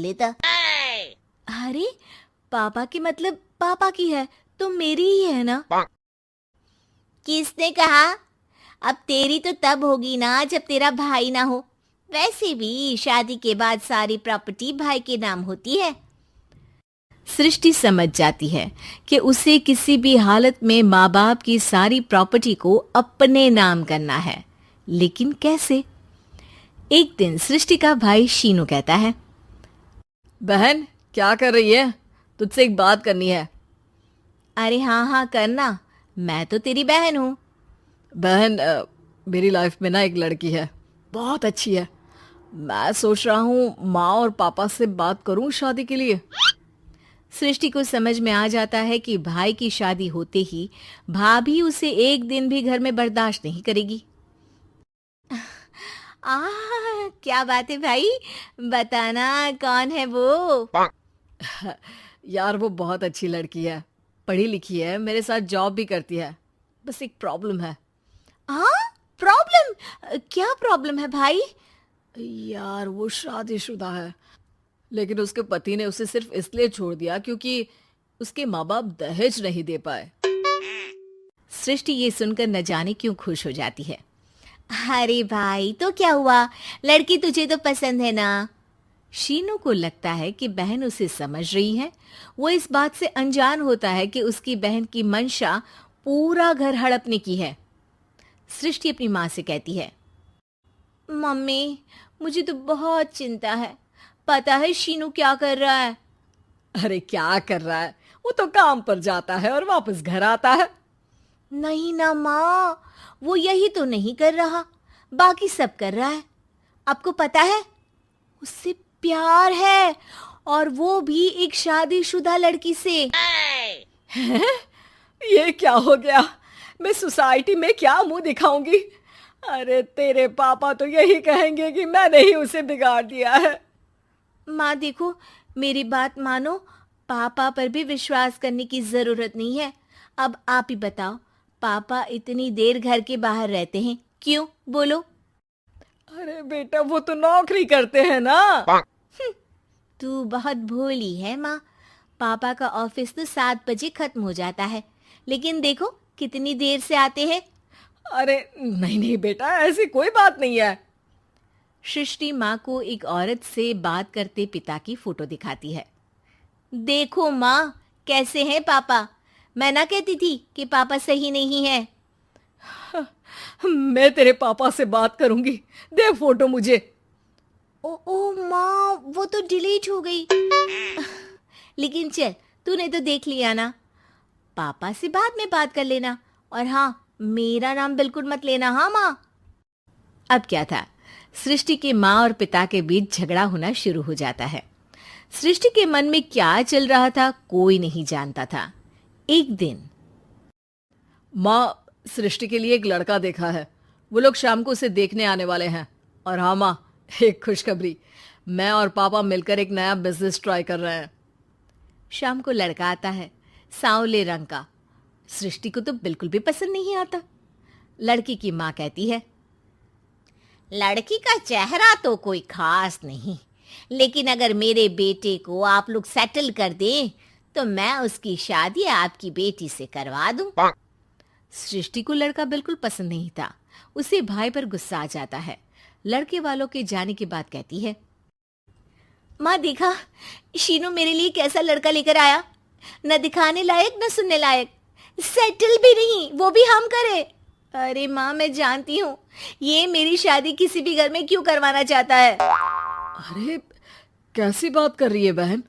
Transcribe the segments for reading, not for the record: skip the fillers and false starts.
लेता। अरे पापा की मतलब पापा की है तो मेरी ही है ना। किसने कहा? अब तेरी तो तब होगी ना जब तेरा भाई ना हो। वैसे भी शादी के बाद सारी प्रॉपर्टी भाई के नाम होती है। सृष्टि समझ जाती है कि उसे किसी भी हालत में माँ बाप की सारी प्रॉपर्टी को अपने नाम करना है, लेकिन कैसे। एक दिन सृष्टि का भाई शीनू कहता है, बहन क्या कर रही है? तुझसे एक बात करनी है। अरे हाँ हाँ करना, मैं तो तेरी बहन हूँ। बहन मेरी लाइफ में ना एक लड़की है, बहुत अच्छी है। मैं सोच रहा हूँ माँ और पापा से बात करूँ शादी के लिए। सृष्टि को समझ में आ जाता है कि भाई की शादी होते ही भाभी उसे एक दिन भी घर में बर्दाश्त नहीं करेगी। क्या बात है भाई, बताना कौन है वो। यार वो बहुत अच्छी लड़की है, पढ़ी लिखी है, मेरे साथ जॉब भी करती है। बस एक प्रॉब्लम है। हाँ प्रॉब्लम, क्या प्रॉब्लम है भाई। यार वो शादीशुदा है, लेकिन उसके पति ने उसे सिर्फ इसलिए छोड़ दिया क्योंकि उसके माँ बाप दहेज नहीं दे पाए। सृष्टि ये सुनकर न जाने क्यों खुश हो जाती है। अरे भाई तो क्या हुआ, लड़की तुझे तो पसंद है ना। शीनू को लगता है कि बहन उसे समझ रही है। वो इस बात से अनजान होता है कि उसकी बहन की मंशा पूरा घर हड़पने की है। सृष्टि अपनी माँ से कहती है, मम्मी मुझे तो बहुत चिंता है, पता है शीनू क्या कर रहा है। अरे क्या कर रहा है? वो तो काम पर जाता है और वापस घर आता है। नहीं ना माँ, वो यही तो नहीं कर रहा, बाकी सब कर रहा है। आपको पता है उससे प्यार है, और वो भी एक शादीशुदा लड़की से। हैं? ये क्या हो गया? मैं सोसाइटी में क्या मुंह दिखाऊंगी? अरे तेरे पापा तो यही कहेंगे कि मैंने ही उसे बिगाड़ दिया है। माँ देखो, मेरी बात मानो, पापा पर भी विश्वास करने की जरूरत नहीं है। अब आप ही बताओ, पापा इतनी देर घर के बाहर रहते हैं क्यों, बोलो। अरे बेटा वो तो नौकरी करते हैं ना। तू बहुत भोली है माँ। पापा का ऑफिस तो 7 बजे खत्म हो जाता है, लेकिन देखो कितनी देर से आते हैं। अरे नहीं नहीं बेटा, ऐसी कोई बात नहीं है। सृष्टि माँ को एक औरत से बात करते पिता की फोटो दिखाती है। देखो माँ, कैसे हैं पापा। मैं ना कहती थी कि पापा सही नहीं है। मैं तेरे पापा से बात करूंगी, दे फोटो मुझे। ओ ओ माँ, वो तो डिलीट हो गई। लेकिन चल, तूने तो देख लिया ना। पापा से बाद में बात कर लेना, और हाँ, मेरा नाम बिल्कुल मत लेना, हाँ माँ। अब क्या था, सृष्टि के माँ और पिता के बीच झगड़ा होना शुरू हो जाता है। सृष्टि के मन में क्या चल रहा था कोई नहीं जानता था। एक दिन, माँ सृष्टि के लिए एक लड़का देखा है, वो लोग शाम को उसे देखने आने वाले हैं। और हाँ माँ, एक खुशखबरी, मैं और पापा मिलकर एक नया बिजनेस ट्राई कर रहे हैं। शाम को लड़का आता है, सांवले रंग का। सृष्टि को तो बिल्कुल भी पसंद नहीं आता। लड़की की माँ कहती है, लड़की का चेहरा तो कोई खास नहीं, लेकिन अगर मेरे बेटे को आप लोग सेटल कर दें तो मैं उसकी शादी आपकी बेटी से करवा दूं। सृष्टि को लड़का बिल्कुल पसंद नहीं था। उसे भाई पर गुस्सा आ जाता है। लड़के वालों के जाने के बाद कहती है, माँ देखा, शीनू मेरे लिए कैसा लड़का लेकर आया, न दिखाने लायक न सुनने लायक, सेटल भी नहीं, वो भी हम करे। अरे माँ मैं जानती हूँ ये मेरी शादी किसी भी घर में क्यों करवाना चाहता है। अरे कैसी बात कर रही है बहन?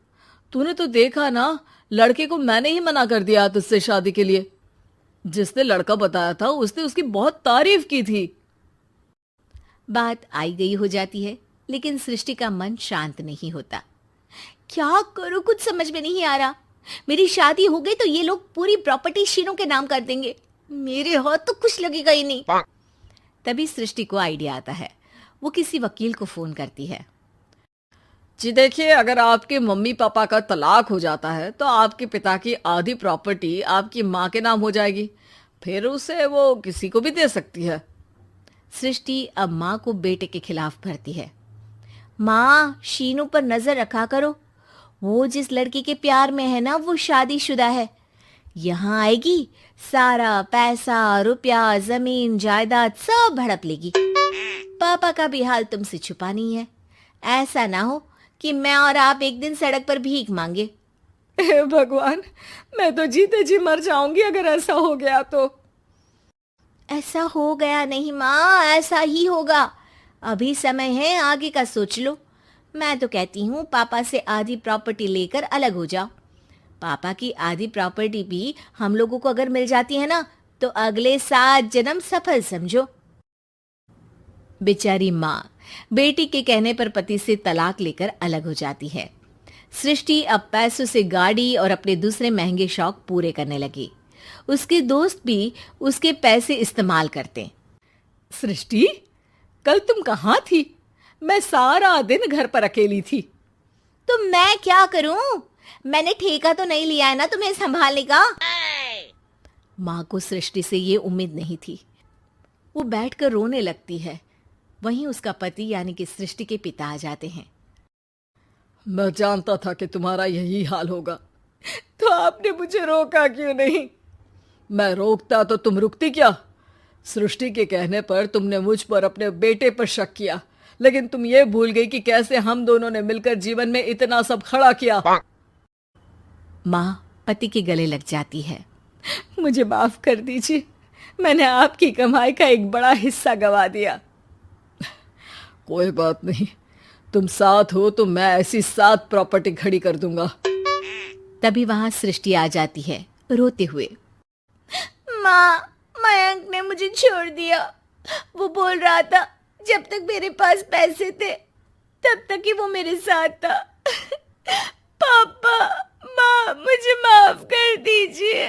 तूने तो देखा ना, लड़के को मैंने ही मना कर दिया तुझसे शादी के लिए। जिसने लड़का बताया था उसने उसकी बहुत तारीफ की थी। बात आई गई हो जाती है, लेकिन सृष्टि का मन शांत नहीं होता। क्या करूं, कुछ समझ में नहीं आ रहा। मेरी शादी हो गई तो ये लोग पूरी प्रॉपर्टी शीनू के नाम कर देंगे, मेरे हाथ तो कुछ लगेगा ही नहीं। तभी सृष्टि को आइडिया आता है। वो किसी वकील को फोन करती है। जी देखिए, अगर आपके मम्मी पापा का तलाक हो जाता है तो आपके पिता की आधी प्रॉपर्टी आपकी माँ के नाम हो जाएगी, फिर उसे वो किसी को भी दे सकती है। सृष्टि अब माँ को बेटे के खिलाफ भरती है। माँ, शीनू पर नजर रखा करो। वो जिस लड़की के प्यार में है ना, वो शादीशुदा है। यहाँ आएगी, सारा पैसा, रुपया, जमीन, जायदाद सब हड़प लेगी। पापा का भी हाल तुमसे छुपा नहीं है। ऐसा ना हो कि मैं और आप एक दिन सड़क पर भीख मांगे। हे भगवान, मैं तो जीते जी मर जाऊंगी अगर ऐसा हो गया तो। ऐसा हो गया नहीं माँ, ऐसा ही होगा। अभी समय है, आगे का सोच लो। मैं तो कहती हूँ पापा से आधी प्रॉपर्टी लेकर अलग हो जाओ। पापा की आधी प्रॉपर्टी भी हम लोगों को अगर मिल जाती है ना, तो अगले 7 जन्म सफल समझो। बेचारी माँ बेटी के कहने पर पति से तलाक लेकर अलग हो जाती है। सृष्टि अब पैसों से गाड़ी और अपने दूसरे महंगे शौक पूरे करने लगी। उसके दोस्त भी उसके पैसे इस्तेमाल करते। सृष्टि, कल तुम कहाँ थी? मैं सारा दिन घर पर अकेली थी। तो मैं क्या करूं? मैंने ठेका तो नहीं लिया है ना तुम्हें संभालने का। माँ को सृष्टि से ये उम्मीद नहीं थी। वो बैठकर रोने लगती है। वहीं उसका पति यानी कि सृष्टि के पिता आ जाते हैं। मैं जानता था कि तुम्हारा यही हाल होगा, तो आपने मुझे रोका क्यों नहीं? मैं रोकता तो तुम रुकती क्या? सृष्टि के कहने पर तुमने मुझ पर, अपने बेटे पर शक किया, लेकिन तुम ये भूल गई कि कैसे हम दोनों ने मिलकर जीवन में इतना सब खड़ा किया। माँ पति के गले लग जाती है। मुझे माफ कर दीजिए, मैंने आपकी कमाई का एक बड़ा हिस्सा गवा दिया। कोई बात नहीं, तुम साथ हो तो मैं ऐसी 7 प्रॉपर्टी खड़ी कर दूंगा। तभी वहां सृष्टि आ जाती है रोते हुए। माँ, मयंक ने मुझे छोड़ दिया। वो बोल रहा था जब तक मेरे पास पैसे थे तब तक ही वो मेरे साथ था। पापा, माँ, मुझे माफ कर दीजिए।